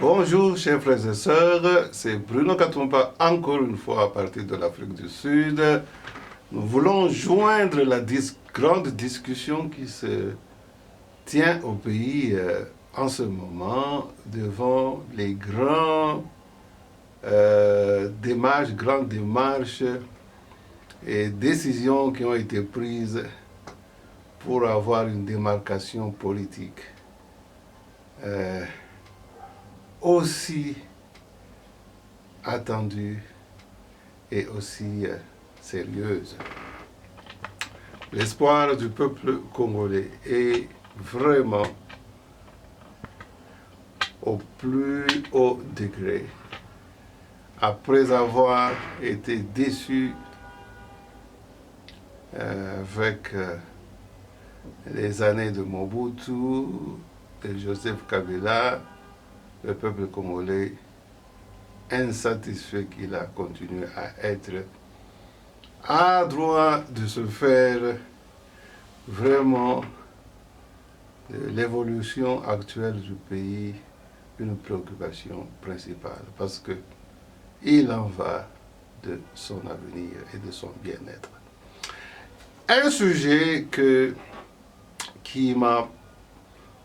Bonjour chers frères et sœurs, c'est Bruno Katumba encore une fois à partir de l'Afrique du Sud. Nous voulons joindre la grande discussion qui se tient au pays en ce moment devant les grandes démarches et décisions qui ont été prises pour avoir une démarcation politique aussi attendue et aussi sérieuse. L'espoir du peuple congolais est vraiment au plus haut degré après avoir été déçu avec les années de Mobutu, de Joseph Kabila. Le peuple congolais, insatisfait qu'il a continué à être, a droit de se faire vraiment de l'évolution actuelle du pays une préoccupation principale, parce que il en va de son avenir et de son bien-être. Un sujet qui m'a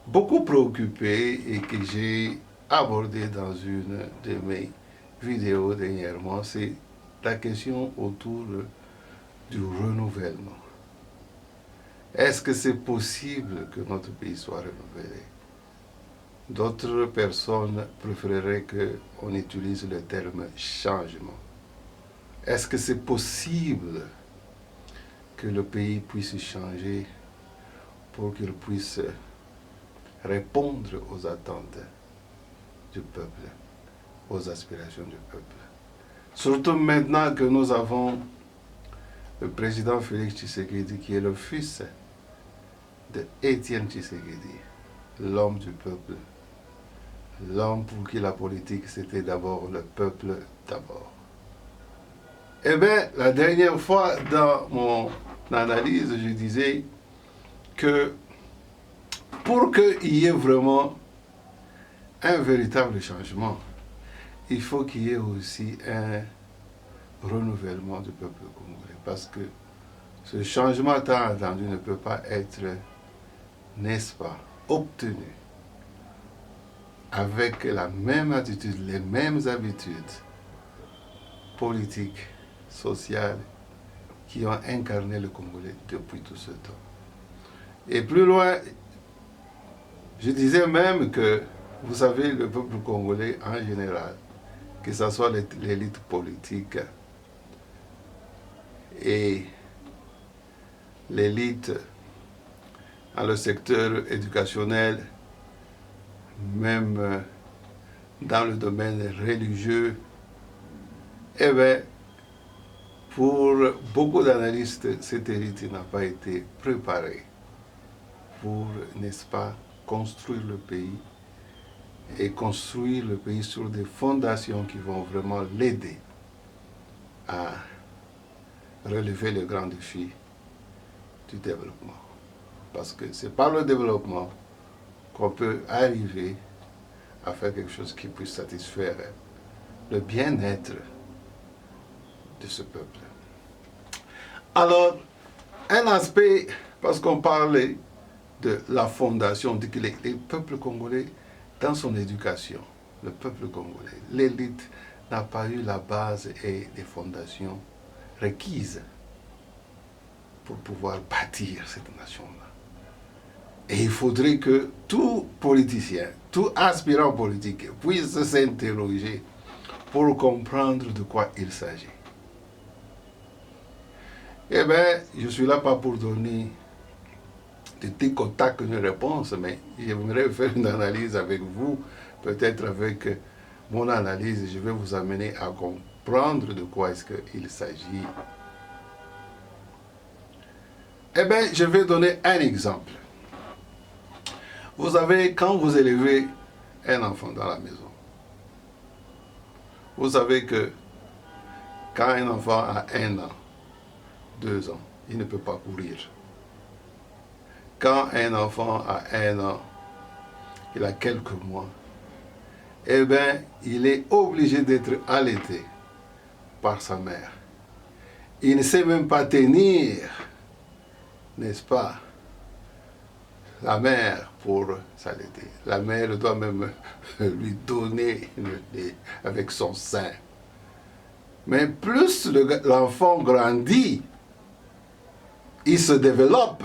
beaucoup préoccupé et que j'ai abordé dans une de mes vidéos dernièrement, c'est la question autour du renouvellement. Est-ce que c'est possible que notre pays soit renouvelé? D'autres personnes préféreraient qu'on utilise le terme changement. Est-ce que c'est possible que le pays puisse changer pour qu'il puisse répondre aux attentes du peuple, aux aspirations du peuple? Surtout maintenant que nous avons le président Félix Tshisekedi qui est le fils de Étienne Tshisekedi, l'homme du peuple, l'homme pour qui la politique c'était d'abord le peuple d'abord. Eh bien, la dernière fois dans mon analyse, je disais que pour qu'il y ait vraiment un véritable changement, il faut qu'il y ait aussi un renouvellement du peuple congolais. Parce que ce changement tant attendu ne peut pas être, n'est-ce pas, obtenu avec la même attitude, les mêmes habitudes politiques, sociales qui ont incarné le Congolais depuis tout ce temps. Et plus loin, je disais même que, vous savez, le peuple congolais en général, que ce soit l'élite politique et l'élite dans le secteur éducationnel, même dans le domaine religieux, eh bien, pour beaucoup d'analystes, cette élite n'a pas été préparée pour, n'est-ce pas, construire le pays et construire le pays sur des fondations qui vont vraiment l'aider à relever les grands défis du développement. Parce que c'est par le développement qu'on peut arriver à faire quelque chose qui puisse satisfaire le bien-être de ce peuple. Alors, un aspect, parce qu'on parlait de la fondation, on dit que les peuples congolais, dans son éducation, le peuple congolais, l'élite n'a pas eu la base et les fondations requises pour pouvoir bâtir cette nation-là. Et il faudrait que tout politicien, tout aspirant politique puisse s'interroger pour comprendre de quoi il s'agit. Eh bien, je ne suis là pas pour donner de tic au tac une réponse, mais j'aimerais faire une analyse avec vous, peut-être avec mon analyse, je vais vous amener à comprendre de quoi est-ce qu'il s'agit. Eh bien, je vais donner un exemple. Vous savez, quand vous élevez un enfant dans la maison, vous savez que quand un enfant a 1 an, 2 ans, il ne peut pas courir. Quand un enfant a 1 an, il a quelques mois, eh bien, il est obligé d'être allaité par sa mère. Il ne sait même pas tenir, n'est-ce pas, la mère pour s'allaiter. La mère doit même lui donner le lait avec son sein. Mais plus l'enfant grandit, il se développe,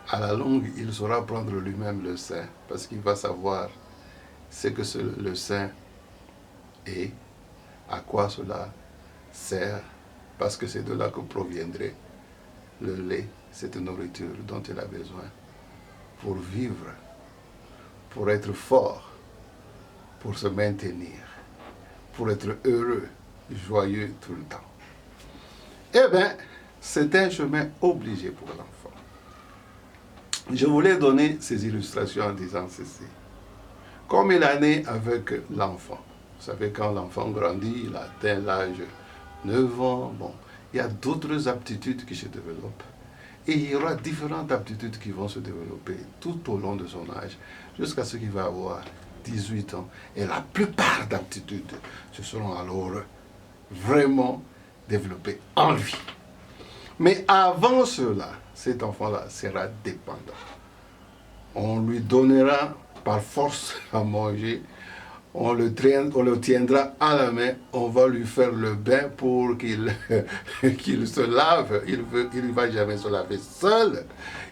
à la longue, il saura prendre lui-même le sein, parce qu'il va savoir ce que le sein est, à quoi cela sert, parce que c'est de là que proviendrait le lait, cette nourriture dont il a besoin pour vivre, pour être fort, pour se maintenir, pour être heureux, joyeux tout le temps. Eh bien, c'est un chemin obligé pour l'enfant. Je voulais donner ces illustrations en disant ceci. Comme il est né avec l'enfant, vous savez, quand l'enfant grandit, il atteint l'âge 9 ans, bon, il y a d'autres aptitudes qui se développent. Et il y aura différentes aptitudes qui vont se développer tout au long de son âge, jusqu'à ce qu'il va avoir 18 ans. Et la plupart d'aptitudes se seront alors vraiment développées en lui. Mais avant cela, cet enfant-là sera dépendant. On lui donnera par force à manger, on le tiendra à la main, on va lui faire le bain pour qu'il qu'il se lave. Il ne va jamais se laver seul,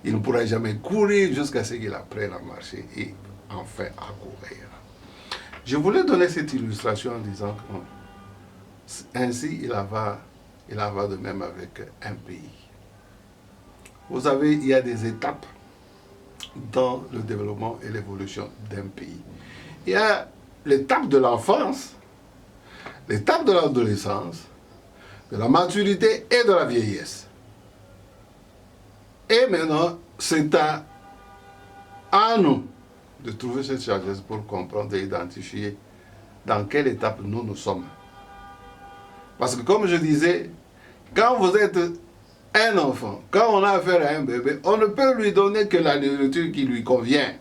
il ne pourra jamais courir jusqu'à ce qu'il apprenne à marcher et enfin à courir. Je voulais donner cette illustration en disant qu'ainsi il en va de même avec un pays. Vous savez, il y a des étapes dans le développement et l'évolution d'un pays. Il y a l'étape de l'enfance, l'étape de l'adolescence, de la maturité et de la vieillesse. Et maintenant, c'est à nous de trouver cette sagesse pour comprendre et identifier dans quelle étape nous sommes. Parce que comme je disais, quand vous êtes un enfant, quand on a affaire à un bébé, on ne peut lui donner que la nourriture qui lui convient.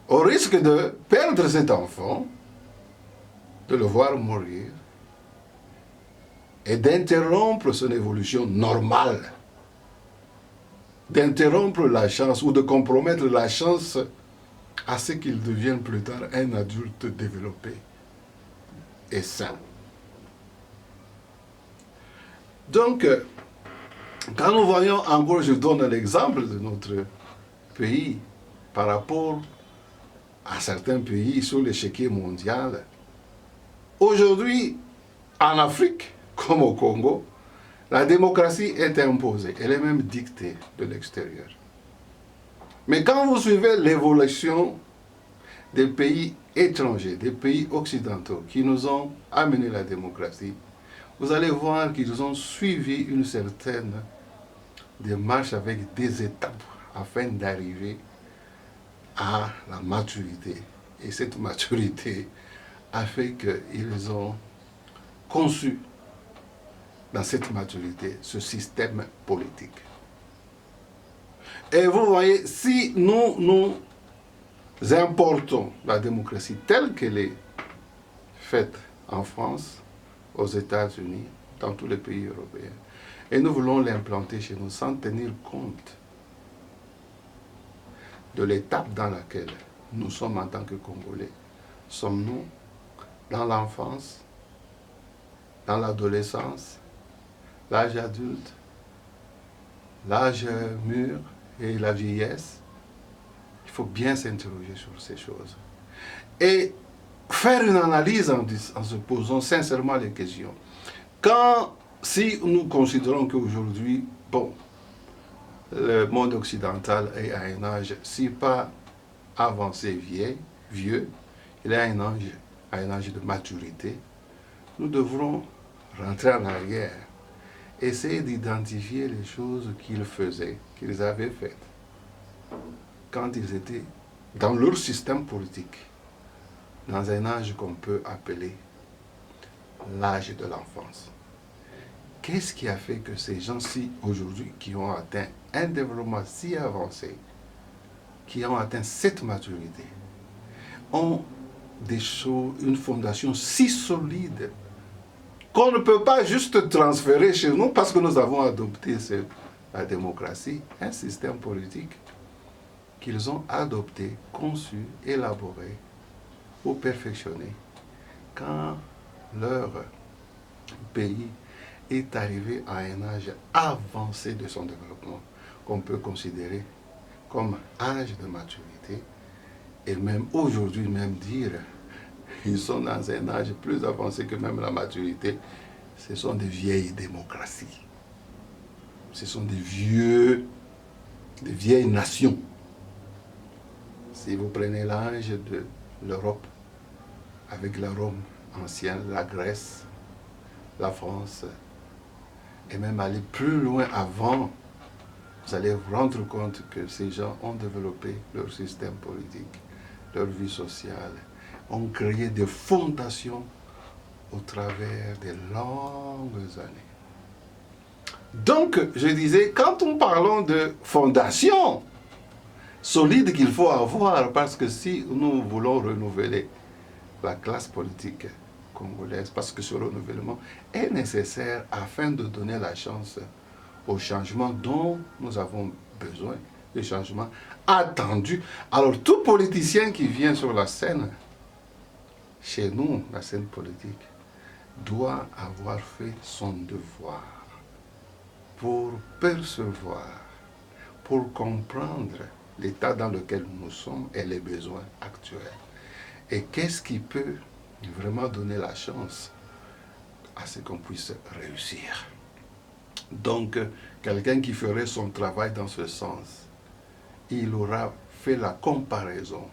Au risque de perdre cet enfant, de le voir mourir et d'interrompre son évolution normale, d'interrompre la chance ou de compromettre la chance à ce qu'il devienne plus tard un adulte développé et sain. Donc, quand nous voyons encore, je donne l'exemple de notre pays par rapport à certains pays sur l'échiquier mondial. Aujourd'hui, en Afrique, comme au Congo, la démocratie est imposée, elle est même dictée de l'extérieur. Mais quand vous suivez l'évolution des pays étrangers, des pays occidentaux qui nous ont amené la démocratie, vous allez voir qu'ils ont suivi une certaine démarche avec des étapes afin d'arriver à la maturité. Et cette maturité a fait qu'ils ont conçu dans cette maturité ce système politique. Et vous voyez, si nous importons la démocratie telle qu'elle est faite en France, aux États-Unis, dans tous les pays européens, et nous voulons l'implanter chez nous sans tenir compte de l'étape dans laquelle nous sommes en tant que Congolais. Sommes-nous dans l'enfance, dans l'adolescence, l'âge adulte, l'âge mûr et la vieillesse? Il faut bien s'interroger sur ces choses. Et faire une analyse en se posant sincèrement les questions. Si nous considérons qu'aujourd'hui, bon, le monde occidental est à un âge, si pas avancé vieux, il est à un âge de maturité, nous devrons rentrer en arrière, essayer d'identifier les choses qu'ils faisaient, qu'ils avaient faites, quand ils étaient dans leur système politique, dans un âge qu'on peut appeler l'âge de l'enfance. Qu'est-ce qui a fait que ces gens-ci, aujourd'hui, qui ont atteint un développement si avancé, qui ont atteint cette maturité, ont des choses, une fondation si solide qu'on ne peut pas juste transférer chez nous parce que nous avons adopté la démocratie, un système politique qu'ils ont adopté, conçu, élaboré ou perfectionné quand leur pays est arrivé à un âge avancé de son développement, qu'on peut considérer comme âge de maturité, et même aujourd'hui, même dire, ils sont dans un âge plus avancé que même la maturité. Ce sont des vieilles démocraties. Ce sont des vieilles nations. Si vous prenez l'âge de l'Europe, avec la Rome ancienne, la Grèce, la France, et même aller plus loin avant, vous allez vous rendre compte que ces gens ont développé leur système politique, leur vie sociale, ont créé des fondations au travers des longues années. Donc, je disais, quand nous parlons de fondation solide qu'il faut avoir, parce que si nous voulons renouveler la classe politique congolaise, parce que ce renouvellement est nécessaire afin de donner la chance au changement dont nous avons besoin, le changement attendu. Alors, tout politicien qui vient sur la scène, chez nous, la scène politique, doit avoir fait son devoir pour percevoir, pour comprendre l'état dans lequel nous sommes et les besoins actuels. Et qu'est-ce qui peut vraiment donner la chance à ce qu'on puisse réussir. Donc, quelqu'un qui ferait son travail dans ce sens, il aura fait la comparaison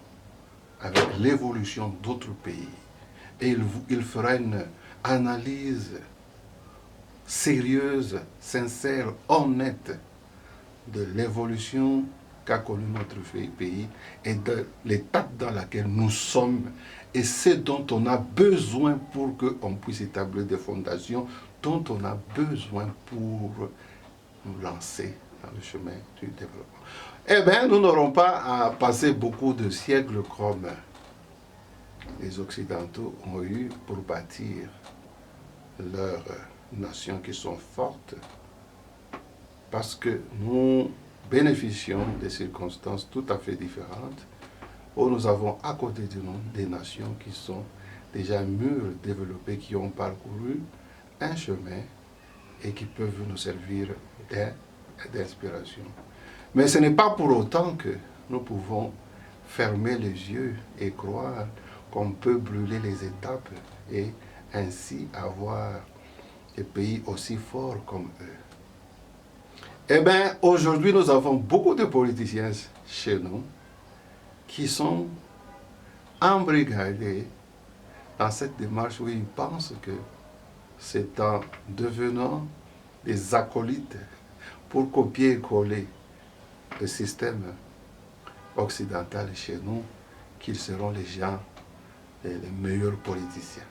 avec l'évolution d'autres pays et il fera une analyse sérieuse, sincère, honnête de l'évolution qu'a connu notre pays et de l'étape dans laquelle nous sommes et ce dont on a besoin pour qu'on puisse établir des fondations dont on a besoin pour nous lancer dans le chemin du développement. Eh bien, nous n'aurons pas à passer beaucoup de siècles comme les Occidentaux ont eu pour bâtir leurs nations qui sont fortes, parce que nous bénéficions de circonstances tout à fait différentes, où nous avons à côté de nous des nations qui sont déjà mûres, développées, qui ont parcouru un chemin et qui peuvent nous servir d'inspiration. Mais ce n'est pas pour autant que nous pouvons fermer les yeux et croire qu'on peut brûler les étapes et ainsi avoir des pays aussi forts comme eux. Eh bien, aujourd'hui, nous avons beaucoup de politiciens chez nous qui sont embrigadés dans cette démarche où ils pensent que c'est en devenant des acolytes pour copier et coller le système occidental chez nous qu'ils seront les gens, les meilleurs politiciens.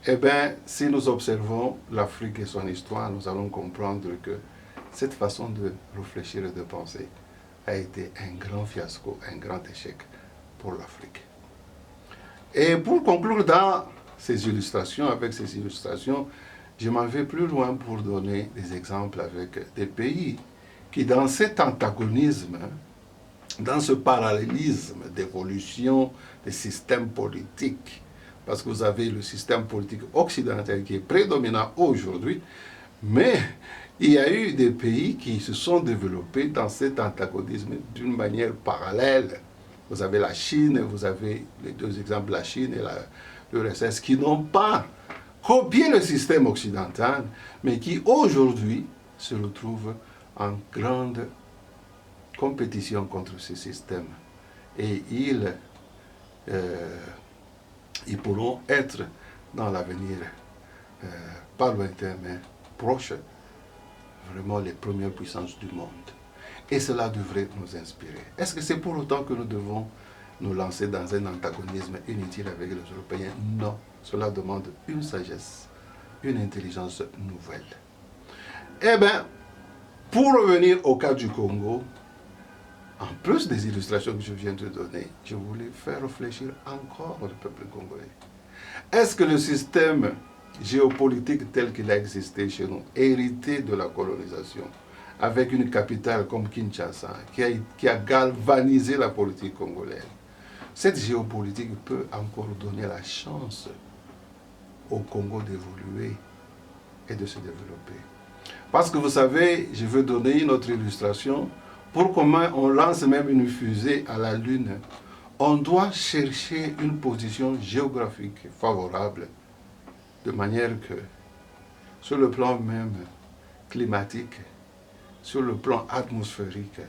Eh bien, si nous observons l'Afrique et son histoire, nous allons comprendre que cette façon de réfléchir et de penser a été un grand fiasco, un grand échec pour l'Afrique. Et pour conclure dans ces illustrations, avec ces illustrations, je m'en vais plus loin pour donner des exemples avec des pays qui, dans cet antagonisme, dans ce parallélisme d'évolution des systèmes politiques, parce que vous avez le système politique occidental qui est prédominant aujourd'hui, mais il y a eu des pays qui se sont développés dans cet antagonisme d'une manière parallèle. Vous avez la Chine, vous avez les deux exemples, la Chine et l'URSS, qui n'ont pas copié le système occidental, mais qui aujourd'hui se retrouvent en grande compétition contre ce système. Et ils pourront être dans l'avenir, pas lointain, mais proche, vraiment les premières puissances du monde. Et cela devrait nous inspirer. Est-ce que c'est pour autant que nous devons nous lancer dans un antagonisme inutile avec les Européens? Non. Cela demande une sagesse, une intelligence nouvelle. Eh bien, pour revenir au cas du Congo, En plus des illustrations que je viens de donner, je voulais faire réfléchir encore le peuple congolais. Est-ce que le système géopolitique tel qu'il a existé chez nous, hérité de la colonisation, avec une capitale comme Kinshasa, qui a galvanisé la politique congolaise, cette géopolitique peut encore donner la chance au Congo d'évoluer et de se développer? Parce que vous savez, je veux donner une autre illustration. Pour comment on lance même une fusée à la Lune, on doit chercher une position géographique favorable, de manière que, sur le plan même climatique, sur le plan atmosphérique,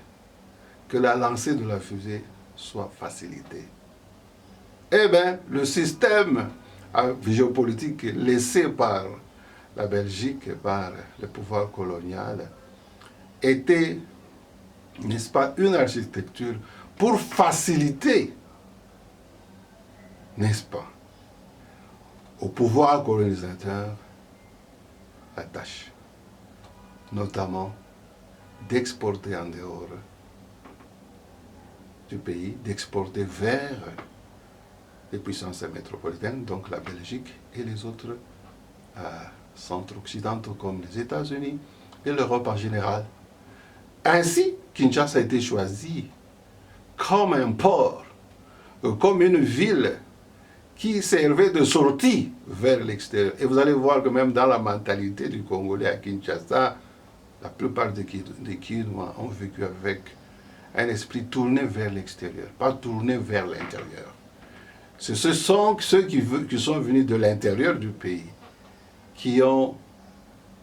que la lancée de la fusée soit facilitée. Eh bien, le système géopolitique laissé par la Belgique, par le pouvoir colonial, était, n'est-ce pas, une architecture pour faciliter, n'est-ce pas, au pouvoir colonisateur la tâche, notamment d'exporter en dehors du pays, d'exporter vers les puissances métropolitaines, donc la Belgique et les autres centres occidentaux comme les États-Unis et l'Europe en général. Ainsi, Kinshasa a été choisi comme un port, comme une ville qui servait de sortie vers l'extérieur. Et vous allez voir que même dans la mentalité du Congolais à Kinshasa, la plupart des Kinois ont vécu avec un esprit tourné vers l'extérieur, pas tourné vers l'intérieur. Ce sont ceux qui sont venus de l'intérieur du pays, qui ont,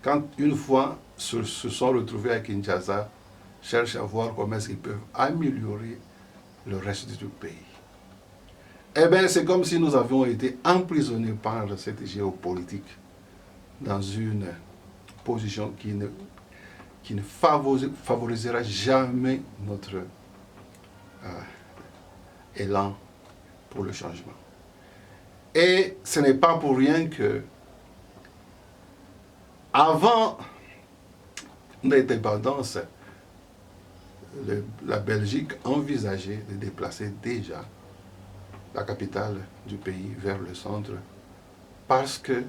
quand une fois se sont retrouvés à Kinshasa, cherchent à voir comment est-ce qu'ils peuvent améliorer le reste du pays. Eh bien, c'est comme si nous avions été emprisonnés par cette géopolitique dans une position qui ne favorisera jamais notre élan pour le changement. Et ce n'est pas pour rien que, avant l'indépendance, la Belgique envisageait de déplacer déjà la capitale du pays vers le centre, parce que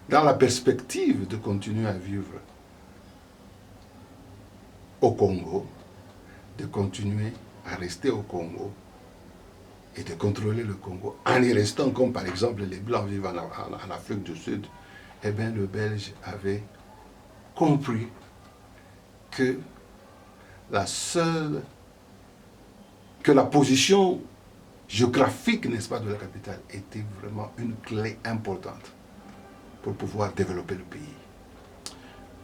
dans la perspective de continuer à vivre au Congo, de continuer à rester au Congo et de contrôler le Congo en y restant, comme par exemple les Blancs vivent en Afrique du Sud, eh bien le Belge avait compris que la position géographique, n'est-ce pas, de la capitale était vraiment une clé importante pour pouvoir développer le pays.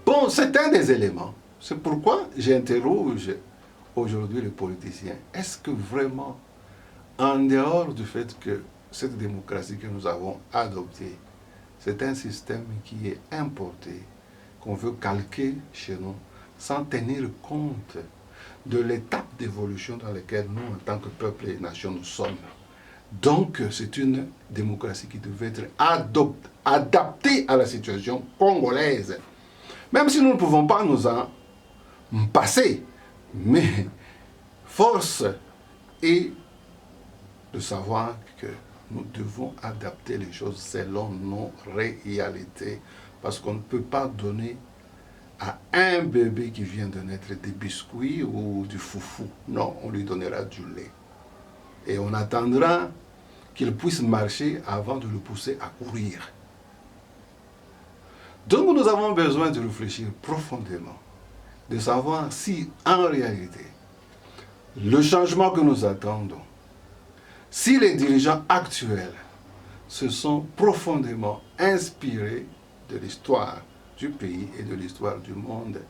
Bon, c'est un des éléments. C'est pourquoi j'interroge aujourd'hui les politiciens. Est-ce que vraiment, en dehors du fait que cette démocratie que nous avons adoptée, c'est un système qui est importé, qu'on veut calquer chez nous, sans tenir compte de l'étape d'évolution dans laquelle nous, en tant que peuple et nation, nous sommes. Donc, c'est une démocratie qui devait être adaptée à la situation congolaise. Même si nous ne pouvons pas nous en passer, mais force est de savoir que nous devons adapter les choses selon nos réalités, parce qu'on ne peut pas donner à un bébé qui vient de naître des biscuits ou du foufou. Non, on lui donnera du lait. Et on attendra qu'il puisse marcher avant de le pousser à courir. Donc nous avons besoin de réfléchir profondément, de savoir si en réalité, le changement que nous attendons, si les dirigeants actuels se sont profondément inspirés de l'histoire du pays et de l'histoire du monde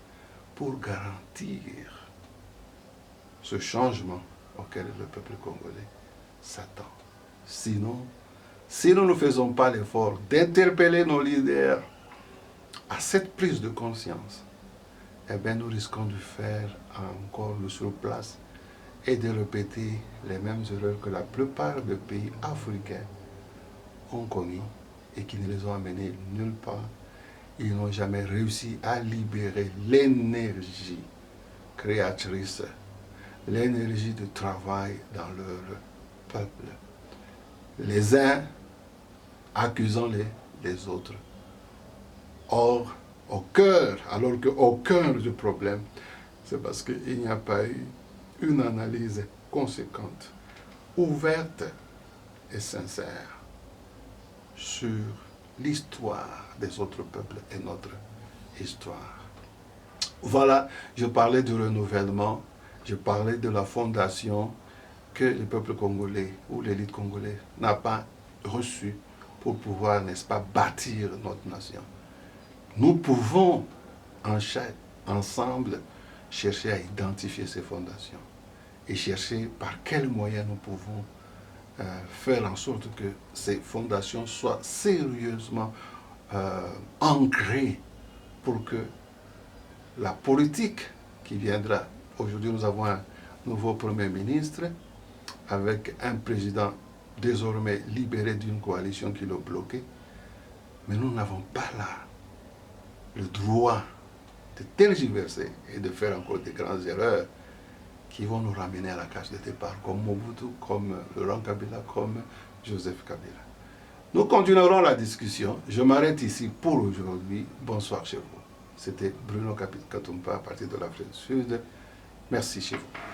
pour garantir ce changement auquel le peuple congolais s'attend. Sinon, si nous ne faisons pas l'effort d'interpeller nos leaders à cette prise de conscience, eh bien nous risquons de faire encore le surplace et de répéter les mêmes erreurs que la plupart des pays africains ont commis et qui ne les ont amenés nulle part. Ils n'ont jamais réussi à libérer l'énergie créatrice l'énergie de travail dans leur peuple. Les uns accusant les autres. Or, alors qu'au cœur du problème, c'est parce qu'il n'y a pas eu une analyse conséquente, ouverte et sincère sur l'histoire des autres peuples et notre histoire. Voilà, je parlais du renouvellement, je parlais de la fondation que le peuple congolais ou l'élite congolaise n'a pas reçue pour pouvoir, n'est-ce pas, bâtir notre nation. Nous pouvons ensemble chercher à identifier ces fondations et chercher par quels moyens nous pouvons faire en sorte que ces fondations soient sérieusement ancrées pour que la politique qui viendra, aujourd'hui nous avons un nouveau Premier ministre avec un président désormais libéré d'une coalition qui l'a bloqué, mais nous n'avons pas là le droit de tergiverser et de faire encore des grandes erreurs qui vont nous ramener à la case de départ, comme Mobutu, comme Laurent Kabila, comme Joseph Kabila. Nous continuerons la discussion. Je m'arrête ici pour aujourd'hui. Bonsoir chez vous. C'était Bruno Katumpa à partir de l'Afrique du Sud. Merci chez vous.